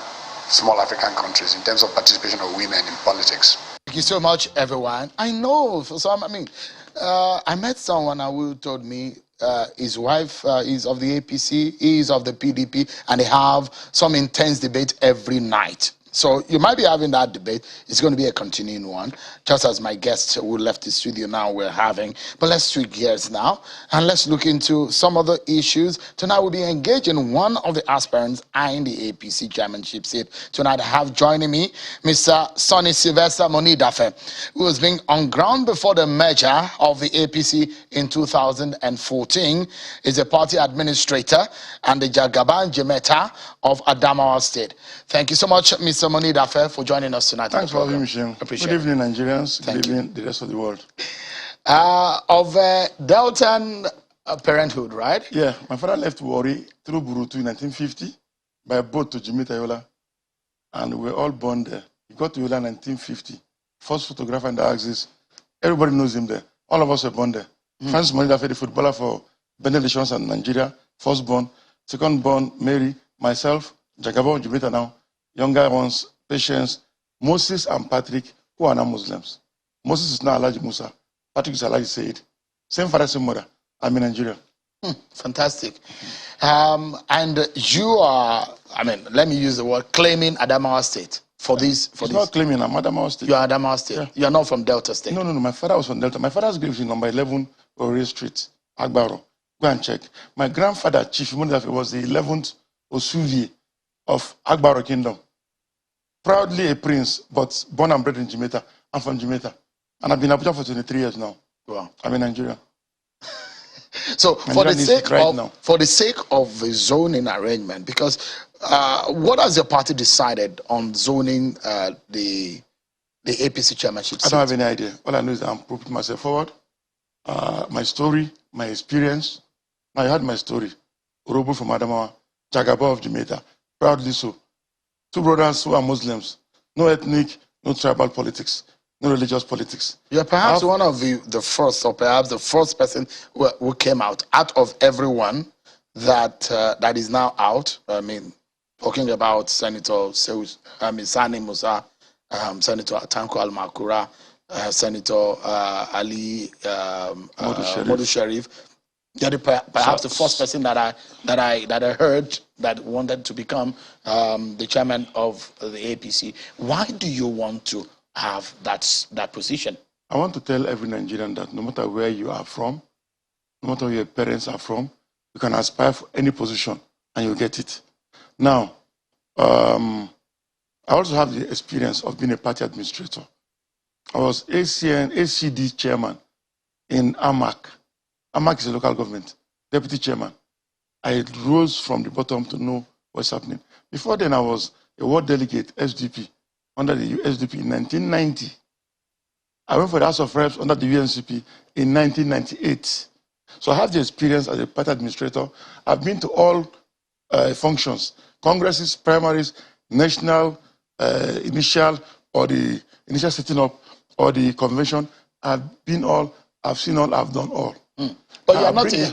Speaker 11: small African countries in terms of participation of women in politics.
Speaker 1: Thank you so much, everyone. I know for some, I met someone who told me his wife is of the APC, he is of the PDP, and they have some intense debate every night. So you might be having that debate. It's going to be a continuing one, just as my guests who left the studio now we're having. But let's switch gears now, and let's look into some other issues. Tonight we'll be engaging one of the aspirants eyeing the APC chairmanship seat. Tonight I have joining me Mr. Sonny Sylvester Monidafe, who has been on ground before the merger of the APC in 2014. He's a party administrator and the Jagaban Jemeta of Adamawa State. Thank you so much, Mr. Monidafe, for joining us tonight.
Speaker 12: Thanks for having me, Shane. Good evening, Nigerians. Good evening, the rest of the world.
Speaker 1: Of Deltan parenthood, right?
Speaker 12: Yeah, my father left Warri through Burutu in 1950 by boat to Jimeta Yola, and we were all born there. He got to Yola in 1950. First photographer in the axis. Everybody knows him there. All of us were born there. Francis Monidafe, the footballer for Benin Nations and Nigeria, first born. Second born, Mary, myself, Jagabo, Jimeta now. Younger ones, Patience, Moses and Patrick, who are now Muslims. Moses is now Alhaji Musa. Patrick is Alhaji Said. Same father, same mother. I'm in Nigeria.
Speaker 1: Fantastic. And you are, let me use the word, claiming Adamawa State for this.
Speaker 12: It's not claiming, I'm Adamawa State.
Speaker 1: You are Adamawa State. Yeah. You are not from Delta State.
Speaker 12: No. My father was from Delta. My father's grave is in number 11 Ore Street, Agbaro. Go and check. My grandfather, Chief Monidafe, was the 11th Osuvi of Agbaro Kingdom. Proudly a prince, but born and bred in Jimeta. I'm from Jimeta. And I've been in Abuja for 23 years now.
Speaker 1: Wow.
Speaker 12: I'm in Nigeria.
Speaker 1: So for the sake of the zoning arrangement, because what has your party decided on zoning the APC chairmanship seat?
Speaker 12: I don't have any idea. All I know is that I'm putting myself forward. My story, my experience. Now you heard my story. Orobu from Adamawa, Jagaba of Jimeta. Proudly so. Two brothers who are Muslims. No ethnic, no tribal politics, no religious politics.
Speaker 1: You're perhaps one of the first, or perhaps the first person who came out of everyone that is now out. Talking about Senator Sani Musa, Senator Tanko Al-Makura, Senator Ali Modu Sharif. You're perhaps the first person that I heard that wanted to become the chairman of the APC. Why do you want to have that position?
Speaker 12: I want to tell every Nigerian that no matter where you are from, no matter where your parents are from, you can aspire for any position and you get it. Now, I also have the experience of being a party administrator. I was ACD chairman in AMAC. AMAC is a local government, deputy chairman. I rose from the bottom to know what's happening. Before then, I was a ward delegate, SDP, under the SDP in 1990. I went for the House of Reps under the UNCP in 1998. So I have the experience as a party administrator. I've been to all functions, congresses, primaries, national, initial, or the initial setting up, or the convention. I've been all, I've seen all, I've done all.
Speaker 1: But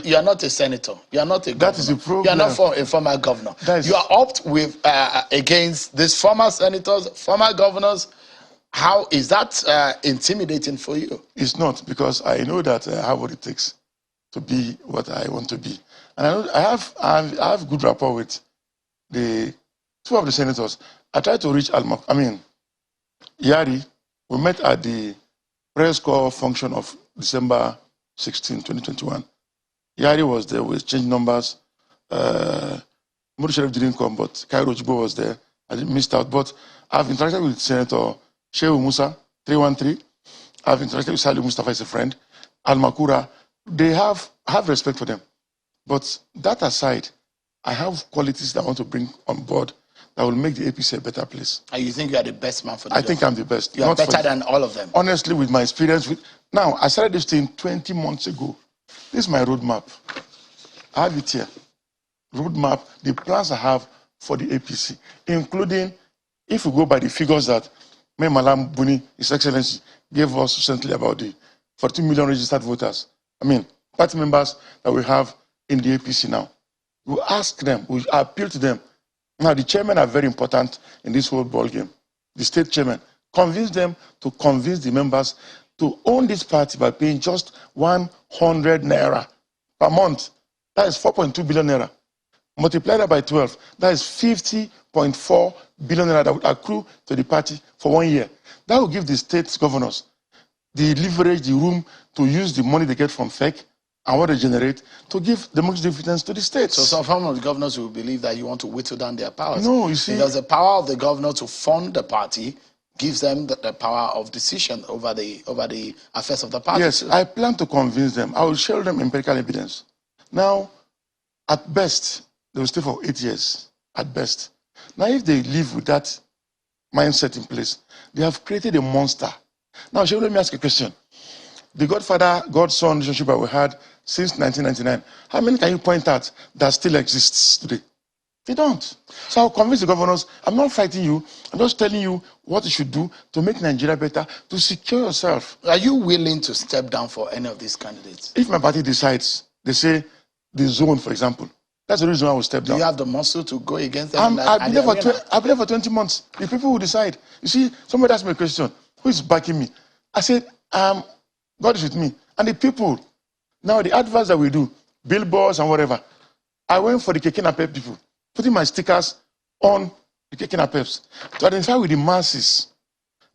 Speaker 1: you are not a senator. You are not a governor.
Speaker 12: That is the problem.
Speaker 1: You are not a former governor. You are up with against these former senators, former governors. How is that intimidating for you?
Speaker 12: It's not, because I know that I have what it takes to be what I want to be, and I know I have good rapport with the two of the senators. I tried to reach Yari. We met at the press corps function of December 16, 2021. Yari was there with change numbers. Mudu Sheriff didn't come, but Cairo Jibo was there. I missed out. But I've interacted with Senator Shehu Musa, 313. I've interacted with Salih Mustafa as a friend. Al Makura. They have respect for them. But that aside, I have qualities that I want to bring on board that will make the APC a better place.
Speaker 1: And you think you are the best man for the
Speaker 12: job? I think I'm the best.
Speaker 1: You are better than all of them.
Speaker 12: Honestly, with my experience. Now, I started this thing 20 months ago. This is my roadmap. I have it here. Roadmap, the plans I have for the APC, including, if we go by the figures that Malam Buni, His Excellency, gave us recently about the 42 million registered voters. Party members that we have in the APC now. We ask them, we appeal to them. Now, the chairmen are very important in this whole ball game. The state chairman. Convince them to convince the members to own this party by paying just 100 naira per month. That is 4.2 billion naira. Multiply that by 12. That is 50.4 billion naira that would accrue to the party for 1 year. That will give the state governors the leverage, the room to use the money they get from FEC and what they generate to give the most dividends to the states.
Speaker 1: So some of the governors will believe that you want to whittle down their powers.
Speaker 12: No, you see.
Speaker 1: Because the power of the governor to fund the party gives them the power of decision over the affairs of the party.
Speaker 12: Yes, too. I plan to convince them. I will show them empirical evidence. Now, at best, they will stay for 8 years, at best. Now, if they live with that mindset in place, they have created a monster. Now, let me ask a question. The godfather-godson relationship that we had since 1999, how many can you point out that still exists today? They don't. So I'll convince the governors, I'm not fighting you, I'm just telling you what you should do to make Nigeria better, to secure yourself.
Speaker 1: Are you willing to step down for any of these candidates?
Speaker 12: If my party decides, they say the zone, for example, that's the reason I will step down.
Speaker 1: Do you have the muscle to go against them?
Speaker 12: I've been there for 20 months. The people will decide. You see, somebody asked me a question, who is backing me? I said, God is with me. And the people, now the adverts that we do, billboards and whatever, I went for the Kekena Pep people, putting my stickers on the Kekena Peps to identify with the masses.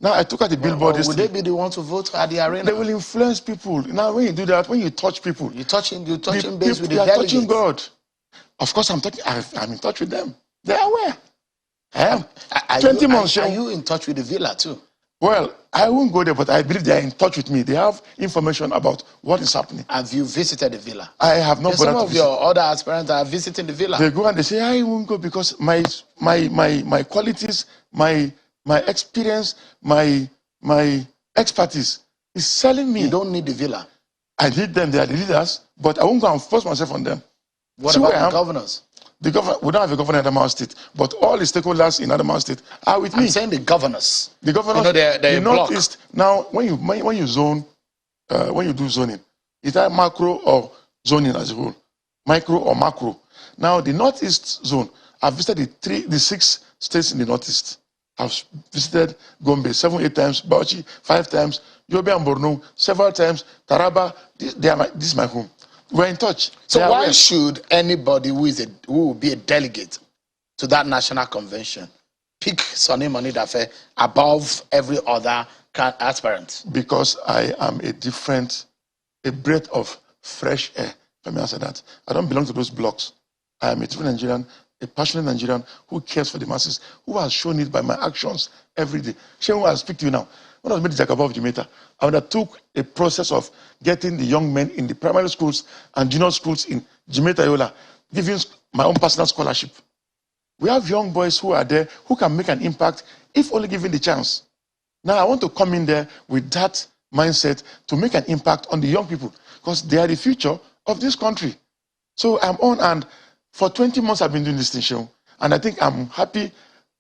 Speaker 12: Now I took out the billboard.
Speaker 1: Would they be the ones to vote at the arena?
Speaker 12: They will influence people. Now when you do that, when you touch people,
Speaker 1: you're touching base with the delegates.
Speaker 12: You are touching God. Of course, I'm in touch with them. They are aware. I am. 20 months.
Speaker 1: Are you in touch with the villa too?
Speaker 12: Well, I won't go there, but I believe they are in touch with me. They have information about what is happening.
Speaker 1: Have you visited the villa?
Speaker 12: I have not.
Speaker 1: Some of your other aspirants are visiting the villa.
Speaker 12: They go and they say, I won't go because my qualities, my experience, my expertise is selling me.
Speaker 1: You don't need the villa.
Speaker 12: I need them. They are the leaders, but I won't go and force myself on them.
Speaker 1: What about the governors?
Speaker 12: We don't have a governor in Adamawa State, but all the stakeholders in Adamawa State are with me.
Speaker 1: I'm saying the governors.
Speaker 12: The governors, the Northeast. Now, when you zone, when you do zoning, it's either macro or zoning as a whole, micro or macro. Now, the Northeast zone, I've visited the 6 states in the Northeast. I've visited Gombe 7, 8 times, Bauchi 5 times, Yobe and Borno several times, Taraba. This is my home. We're in touch.
Speaker 1: So why should anybody who will be a delegate to that national convention pick Sonny Monidafe above every other aspirant?
Speaker 12: Because I am a breath of fresh air. Let me answer that. I don't belong to those blocks. I am a true Nigerian, a passionate Nigerian who cares for the masses, who has shown it by my actions every day. Shame I speak to you now. When I was made the Jacobov of Jamaica, I undertook a process of getting the young men in the primary schools and junior schools in Jamaica, giving my own personal scholarship. We have young boys who are there who can make an impact if only given the chance. Now I want to come in there with that mindset to make an impact on the young people because they are the future of this country. So I'm on, and for 20 months I've been doing this thing show, and I think I'm happy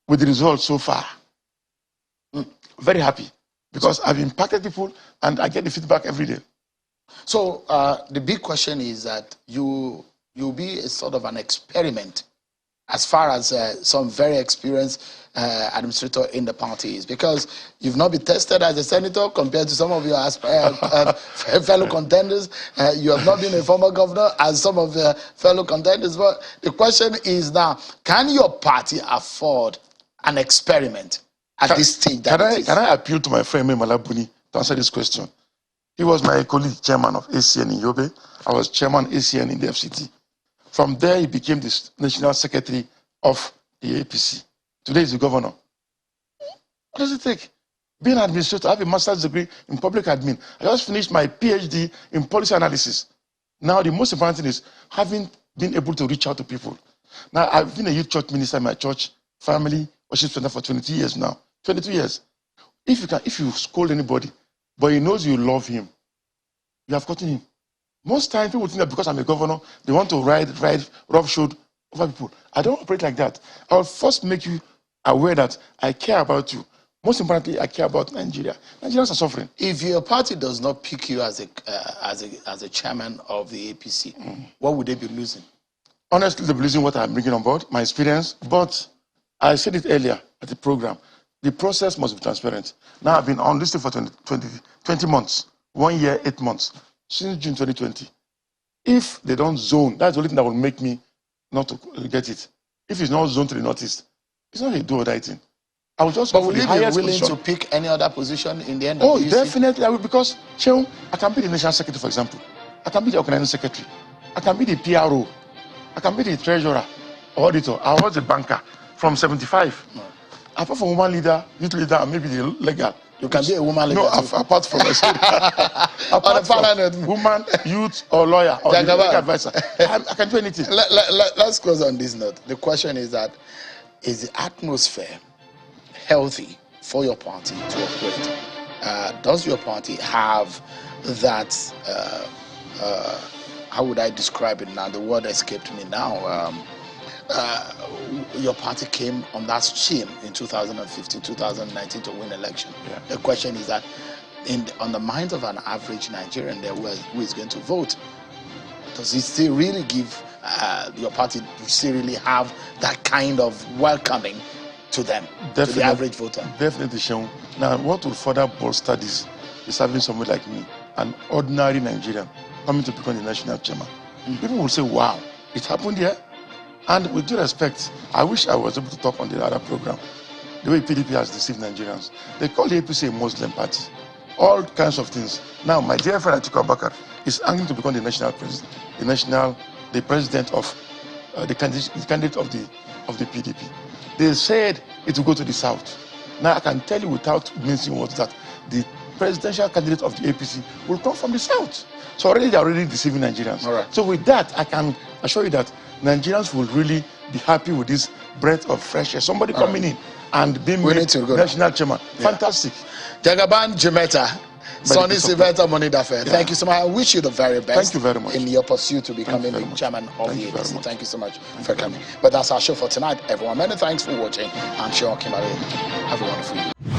Speaker 12: with the results so far. Very happy because I've impacted people and I get the feedback every day.
Speaker 1: So the big question is that you'll be a sort of an experiment as far as some very experienced administrator in the party is, because you've not been tested as a senator compared to some of your fellow contenders. You have not been a former governor as some of the fellow contenders. But the question is now, can your party afford an experiment at this stage?
Speaker 12: Can I appeal to my friend Malabuni to answer this question? He was my colleague, chairman of ACN in Yobe. I was chairman ACN in the FCT. From there, he became the national secretary of the APC. Today, he's the governor. What does it take? Being an administrator, I have a master's degree in public admin. I just finished my PhD in policy analysis. Now, the most important thing is having been able to reach out to people. Now, I've been a youth church minister in my church, family worship center for 22 years now. 22 years. If you scold anybody, but he knows you love him, you have gotten him. Most times people think that because I'm a governor, they want to ride roughshod over people. I don't operate like that. I'll first make you aware that I care about you. Most importantly, I care about Nigeria. Nigerians are suffering.
Speaker 1: If your party does not pick you as a chairman of the APC, what would they be losing?
Speaker 12: Honestly, they'll be losing what I'm bringing on board, my experience. But I said it earlier at the program. The process must be transparent. Now I've been on this thing for 20 months, 1 year, 8 months. Since June 2020. If they don't zone, that's the only thing that will make me not to get it. If it's not zoned to the northeast, it's not a do or die thing. I will just.
Speaker 1: But will you be willing to pick any other position in the end?
Speaker 12: Oh, definitely I will, because Sheung, I can be the national secretary, for example. I can be the organizing secretary. I can be the PRO. I can be the treasurer, auditor. I was a banker from 75. Apart from woman leader, youth leader, and maybe the legal.
Speaker 1: You can be a woman leader.
Speaker 12: No, apart from apart from woman, youth, or lawyer, or the legal advisor. I can do anything.
Speaker 1: Let's close on this note. The question is that, is the atmosphere healthy for your party to operate? Does your party have that, how would I describe it now? The word escaped me now. Your party came on that stream in 2015, 2019 to win election. Yeah. The question is that on the mind of an average Nigerian there who is going to vote, does it still really give your party, do you still really have that kind of welcoming to them, to the average voter?
Speaker 12: Definitely, Sean. Now, what will further bolster this is having someone like me, an ordinary Nigerian, coming to become the national chairman. People will say, wow, it happened here. And with due respect, I wish I was able to talk on the other program. The way PDP has deceived Nigerians. They call the APC a Muslim party. All kinds of things. Now, my dear friend Atiku Abubakar is angling to become the national president, the president of the candidate of the PDP. They said it will go to the south. Now, I can tell you without mincing words that the presidential candidate of the APC will come from the south. So already they're already deceiving Nigerians.
Speaker 1: All right.
Speaker 12: So with that, I can assure you that Nigerians will really be happy with this breath of fresh air. Somebody coming in and being made national chairman. Yeah. Fantastic.
Speaker 1: Jagaban Jumeta, Sonny Siveta Monidafe.
Speaker 12: Yeah.
Speaker 1: Thank you so much. I wish you the very best.
Speaker 12: Thank you very much.
Speaker 1: In your pursuit to becoming the chairman of the APC. Thank you so much for coming. But that's our show for tonight, everyone. Many thanks for watching. I'm Sean Kimari. Have a wonderful evening.